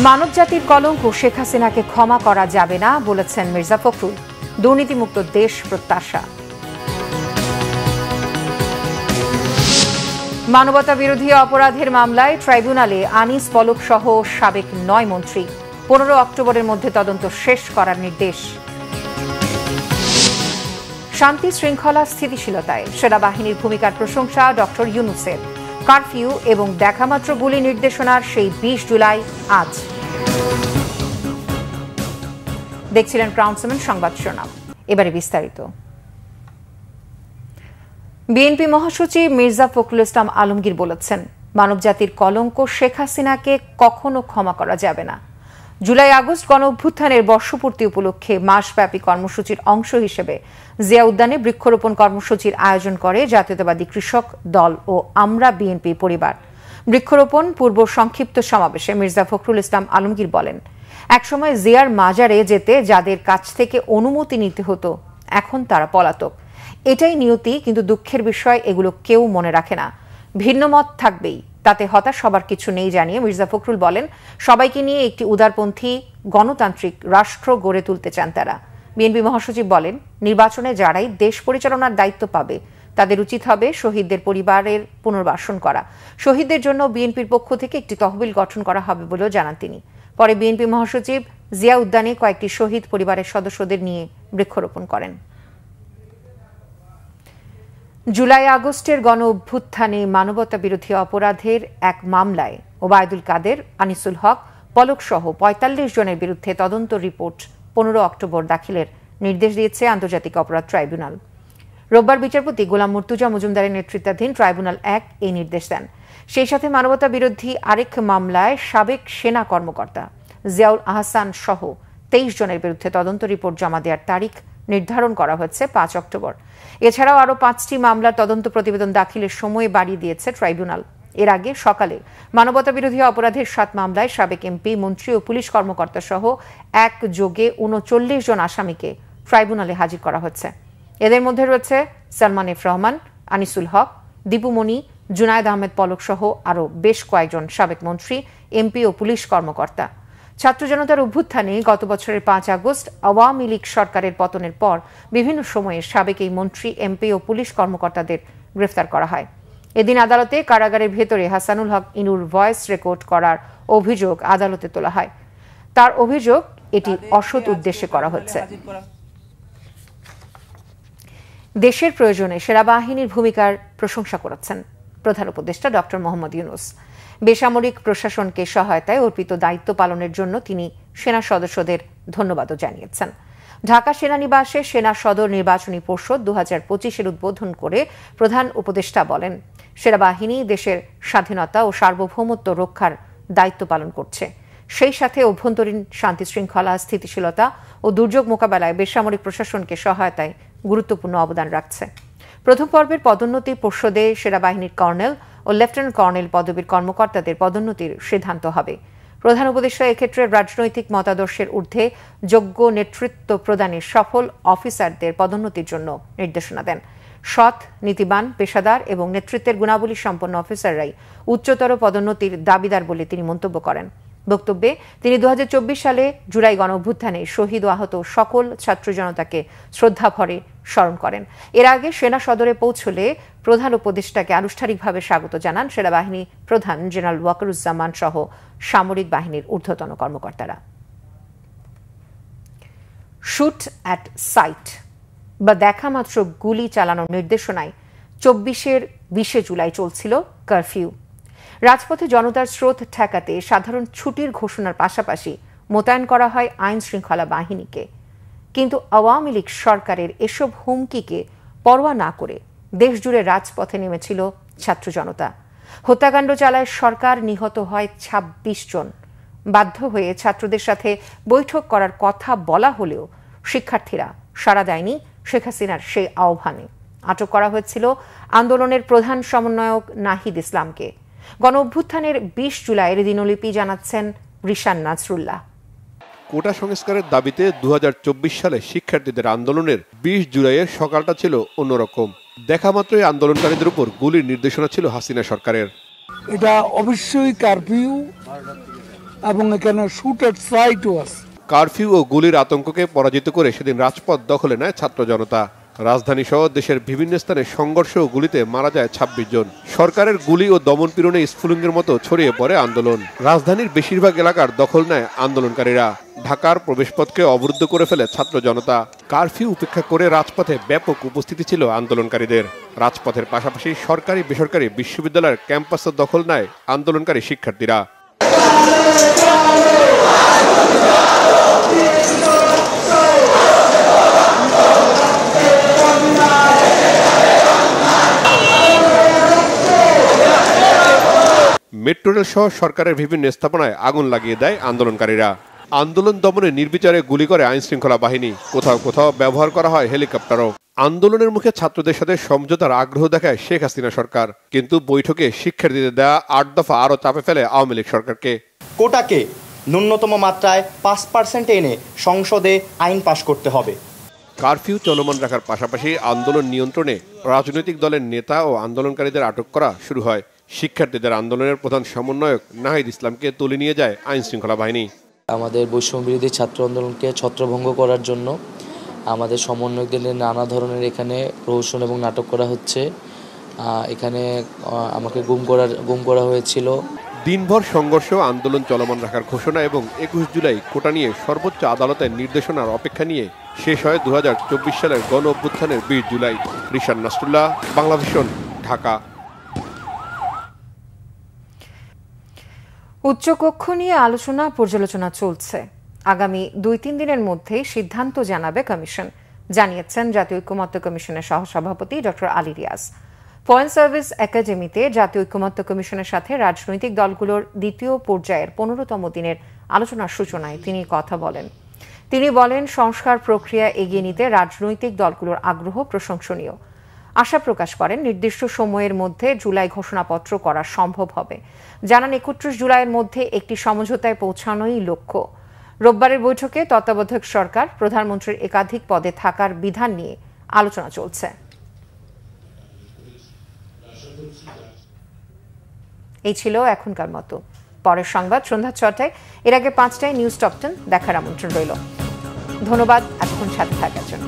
মানবজাতির কলঙ্ক শেখ হাসিনাকে ক্ষমা করা যাবে না বলেছেন মির্জা ফখরুল। দুর্নীতিমুক্ত দেশ প্রত্যাশা। মানবতা বিরোধী অপরাধের মামলায় ট্রাইব্যুনালে আনিস পলক সহ সাবেক 9 মন্ত্রী। 15 অক্টোবরের মধ্যে তদন্ত শেষ করার নির্দেশ। শান্তি শৃঙ্খলা স্থিতিশীলতায় সেনাবাহিনীর ভূমিকার প্রশংসা ডক্টর ইউনূসের। কারফিউ এবং দেখামাত্র গুলি নির্দেশনার সেই 20 জুলাই আজ। দেখছিলেন ক্রাউন সিমেন্ট সংবাদ শিরোনাম, এবারে বিস্তারিত। বিএনপি মহাসচিব মির্জা ফখরুল ইসলাম আলমগীর বলেছেন, মানবজাতির কলঙ্ক শেখ হাসিনাকে কখনো ক্ষমা করা যাবে না। জুলাই আগস্ট গণ অভ্যুত্থানের বর্ষপূর্তি উপলক্ষে মাসব্যাপী কর্মসূচির অংশ হিসেবে জিয়া উদ্যানে বৃক্ষরোপণ কর্মসূচির আয়োজন করে জাতীয়তাবাদী কৃষক দল ও আমরা বিএনপি পরিবার। বৃক্ষরোপণ পূর্ব সংক্ষিপ্ত সমাবেশে মির্জা ফখরুল ইসলাম আলমগীর বলেন, একসময় জিয়ার মাজারে যেতে যাদের কাছ থেকে অনুমতি নিতে হতো, এখন তারা পলাতক। এটাই নিয়তি, কিন্তু দুঃখের বিষয় এগুলো কেউ মনে রাখে না। ভিন্ন মত থাকবেই, তাতে হতাশ হবার কিছু নেই জানিয়ে মির্জা ফখরুল বলেন, সবাইকে নিয়ে একটি উদারপন্থী গণতান্ত্রিক রাষ্ট্র গড়ে তুলতে চান তারা। বিএনপি মহাসচিব বলেন, নির্বাচনে যারাই দেশ পরিচালনার দায়িত্ব পাবে তাদের উচিত হবে শহীদদের পরিবারের পুনর্বাসন করা। শহীদদের জন্য বিএনপির পক্ষ থেকে একটি তহবিল গঠন করা হবে বলেও জানান তিনি। পরে বিএনপি মহাসচিব জিয়া উদ্যানে কয়েকটি শহীদ পরিবারের সদস্যদের নিয়ে বৃক্ষরোপণ করেন। জুলাই আগস্টের গণ অভ্যুত্থানে মানবতা বিরোধী অপরাধের এক মামলায় ওবায়দুল কাদের, আনিসুল হক, পলক সহ ৪৫ জনের বিরুদ্ধে তদন্ত রিপোর্ট 15 অক্টোবর দাখিলের নির্দেশ দিয়েছে আন্তর্জাতিক অপরাধ ট্রাইব্যুনাল। রোববার বিচারপতি গোলাম মুর্তুজা মজুমদারের নেতৃত্বাধীন ট্রাইব্যুনাল 1 এই নির্দেশ দেন। সেই সাথে মানবতা বিরোধী আরেক মামলায় সাবেক সেনা কর্মকর্তা জিয়াউল আহসান সহ 23 জনের বিরুদ্ধে তদন্ত রিপোর্ট জমা দেওয়ার তারিখ নির্ধারণ করা হচ্ছে 5 অক্টোবর। এছাড়াও আরও 5টি মামলার তদন্ত প্রতিবেদন দাখিলের সময় বাড়িয়ে দিয়েছে ট্রাইব্যুনাল। এর আগে সকালে মানবতা বিরোধী অপরাধের 7 মামলায় সাবেক এমপি, মন্ত্রী ও পুলিশ কর্মকর্তা সহ একযোগে 39 জন আসামিকে ট্রাইব্যুনালে হাজির করা হচ্ছে। এদের মধ্যে রয়েছে সালমান এফ রহমান, আনিসুল হক, দীপুমণি, জুনায়েদ আহমেদ পলক সহ আরও বেশ কয়েকজন সাবেক মন্ত্রী, এমপি ও পুলিশ কর্মকর্তা। ছাত্র জনতার অভ্যুত্থানে গত বছরের 5 আগস্ট আওয়ামী লীগ সরকারের পতনের পর বিভিন্ন সময়ে সাবেক এই মন্ত্রী, এমপি ও পুলিশ কর্মকর্তাদের গ্রেফতার করা হয়। এদিন আদালতে কারাগারের ভেতরে হাসানুল হক ইনুর ভয়েস রেকর্ড করার অভিযোগ আদালতে তোলা হয়। তার অভিযোগ, এটি অসৎ উদ্দেশ্যে করা হচ্ছে। দেশের প্রয়োজনে সেনাবাহিনীর ভূমিকার প্রশংসা করেছেন প্রধান উপদেষ্টা ডক্টর মোহাম্মদ ইউনূস। বেসামরিক প্রশাসনকে সহায়তায় অর্পিত দায়িত্ব পালনের জন্য তিনি সেনা সদস্যদের ধন্যবাদও জানিয়েছেন। ঢাকা সেনানিবাসে সেনা সদর নির্বাচনী পর্ষদ 2025-এর উদ্বোধন করে প্রধান উপদেষ্টা বলেন, সেনাবাহিনী দেশের স্বাধীনতা ও সার্বভৌমত্ব রক্ষার দায়িত্ব পালন করছে। সেই সাথে অভ্যন্তরীণ শান্তি শৃঙ্খলা, স্থিতিশীলতা ও দুর্যোগ মোকাবেলায় বেসামরিক প্রশাসনকে সহায়তায় গুরুত্বপূর্ণ অবদান রাখছে। প্রথম পর্বের পদোন্নতি পর্ষদে সেনাবাহিনীর কর্নেল ও লেফটেন্যান্ট কর্নেল পদবীর কর্মকর্তাদের পদোন্নতির সিদ্ধান্ত হবে। প্রধান উপদেষ্টা এক্ষেত্রে রাজনৈতিক মতাদর্শের ঊর্ধ্বে যোগ্য নেতৃত্ব প্রদানে সফল অফিসারদের পদোন্নতির জন্য নির্দেশনা দেন। সৎ, নীতিবান, পেশাদার এবং নেতৃত্বের গুণাবলী সম্পন্ন অফিসাররাই উচ্চতর পদোন্নতির দাবিদার বলে তিনি মন্তব্য করেন। বক্তব্যে তিনি 2024 সালে জুলাই গণ অভ্যুত্থানে শহীদ ও আহত সকল ছাত্র জনতাকে শ্রদ্ধাভরে স্মরণ করেন। এর আগে সেনা সদরে পৌঁছলে প্রধান উপদেষ্টাকে আনুষ্ঠানিকভাবে স্বাগত জানান সেনাবাহিনী প্রধান জেনারেল ওয়াকারুজ্জামান সহ সামরিক বাহিনীর ঊর্ধ্বতন কর্মকর্তারা। শুট অ্যাট সাইট বা দেখা মাত্র গুলি চালানোর নির্দেশনায় 20 জুলাই চলছিল কারফিউ। রাজপথে জনতার স্রোত ঠেকাতে সাধারণ ছুটির ঘোষণার পাশাপাশি মোতায়েন করা হয় আইন শৃঙ্খলা বাহিনীকে। কিন্তু আওয়ামী লীগ সরকারের এসব হুমকিকে পরোয়া না করে দেশজুড়ে রাজপথে নেমেছিল ছাত্র জনতা। হত্যাকাণ্ড চালায় সরকার, নিহত হয় 26 জন। বাধ্য হয়ে ছাত্রদের সাথে বৈঠক করার কথা বলা হলেও শিক্ষার্থীরা সাড়া দেয়নি শেখ হাসিনার সেই আহ্বানে। আটক করা হয়েছিল আন্দোলনের প্রধান সমন্বয়ক নাহিদ ইসলামকে। গণ অভ্যুত্থানের 20 জুলাইয়ের দিনলিপি জানাচ্ছেন রিশান নাজরুল্লাহ। কোটা সংস্কারের দাবিতে 2024 সালে শিক্ষার্থীদের আন্দোলনের 20 জুলাইয়ের সকালটা ছিল অন্যরকম। দেখা মাত্রই আন্দোলনকারীদের উপর গুলির নির্দেশনা ছিল হাসিনা সরকারের। এটা অবশ্যই কারফিউ এবং এখানে শুটের সাইটও আছে। কারফিউ ও গুলির আতঙ্ককে পরাজিত করে সেদিন রাজপথ দখলে নেয় ছাত্র জনতা। রাজধানী সহ দেশের বিভিন্ন স্থানে সংঘর্ষ ও গুলিতে মারা যায় ২৬ জন। সরকারের গুলি ও দমনপীড়নে স্ফুলিঙ্গের মতো ছড়িয়ে পড়ে আন্দোলন। রাজধানীর বেশিরভাগ এলাকার দখল নেয় আন্দোলনকারীরা। ঢাকার প্রবেশপথকে অবরুদ্ধ করে ফেলে ছাত্র জনতা। কারফিউ উপেক্ষা করে রাজপথে ব্যাপক উপস্থিতি ছিল আন্দোলনকারীদের। রাজপথের পাশাপাশি সরকারি বেসরকারি বিশ্ববিদ্যালয়ের ক্যাম্পাসও দখল নেয় আন্দোলনকারী শিক্ষার্থীরা। মেট্রো রেল সহ সরকারের বিভিন্ন স্থাপনায় আগুন লাগিয়ে দেয় আন্দোলনকারীরা। আন্দোলন দমনে নির্বিচারে গুলি করে আইনশৃঙ্খলা বাহিনী। কোথাও কোথাও ব্যবহার করা হয় হেলিকপ্টারও। আন্দোলনের মুখে ছাত্রদের সাথে সমঝোতার আগ্রহ দেখায় শেখ হাসিনা সরকার, কিন্তু বৈঠকে শিক্ষার্থীদের দেওয়া ৮ দফা আরও চাপে ফেলে আওয়ামী লীগ সরকারকে। কোটাকে ন্যূনতম মাত্রায় ৫% এনে সংসদে আইন পাশ করতে হবে। কারফিউ চলমান রাখার পাশাপাশি আন্দোলন নিয়ন্ত্রণে রাজনৈতিক দলের নেতা ও আন্দোলনকারীদের আটক করা শুরু হয়। শিক্ষার্থীদের আন্দোলনের প্রধান সমন্বয়ক নাহিদ ইসলামকে তুলে নিয়ে যায় আইনশৃঙ্খলা বাহিনী। আমাদের বৈষম্য বিরোধী ছাত্র আন্দোলনকে ছত্রভঙ্গ করার জন্য আমাদের সমন্বয়কদের নানা ধরনের এখানে প্রহসন এবং নাটক করা হচ্ছে। এখানে আমাকে গুম করা হয়েছিল। দিনভর সংঘর্ষ আন্দোলন চলমান রাখার ঘোষণা এবং ২১ জুলাই কোটা নিয়ে সর্বোচ্চ আদালতের নির্দেশনার অপেক্ষা নিয়ে শেষ হয় ২০২৪ সালের গণ অভ্যুত্থানের ২০ জুলাই। রিশান নাসরুল্লাহ, বাংলাভিশন, ঢাকা। উচ্চকক্ষ নিয়ে আলোচনা পর্যালোচনা চলছে। আগামী ২-৩ দিনের মধ্যে সিদ্ধান্ত জানাবে কমিশন, জানিয়েছেন জাতীয় ঐকমত্য কমিশনের সহসভাপতি doctor Ali Riaz. Foreign service একাডেমিতে জাতীয় ঐকমত্য কমিশনের সাথে রাজনৈতিক দলগুলোর দ্বিতীয় পর্যায়ের ১৫তম দিনের আলোচনার সূচনায় তিনি কথা বলেন। তিনি বলেন, সংস্কার প্রক্রিয়া এগিয়ে নিতে রাজনৈতিক দলগুলোর আগ্রহ প্রশংসনীয়। আশা প্রকাশ করেন নির্দিষ্ট সময়ের মধ্যে জুলাই ঘোষণাপত্র করা সম্ভব হবে। জানান ৩১ জুলাইয়ের মধ্যে একটি সমঝোতায় পৌঁছানোই লক্ষ্য। রোববারের বৈঠকে তত্ত্বাবধায়ক সরকার প্রধানমন্ত্রীর একাধিক পদে থাকার বিধান নিয়ে আলোচনা চলছে। এই ছিল এখনকার মতো। পরের সংবাদ সন্ধ্যা ৬টায়। এর আগে ৫টায় নিউজ টপ 10 দেখার আমন্ত্রণ রইল। ধন্যবাদ এতক্ষণ সাথে থাকার জন্য।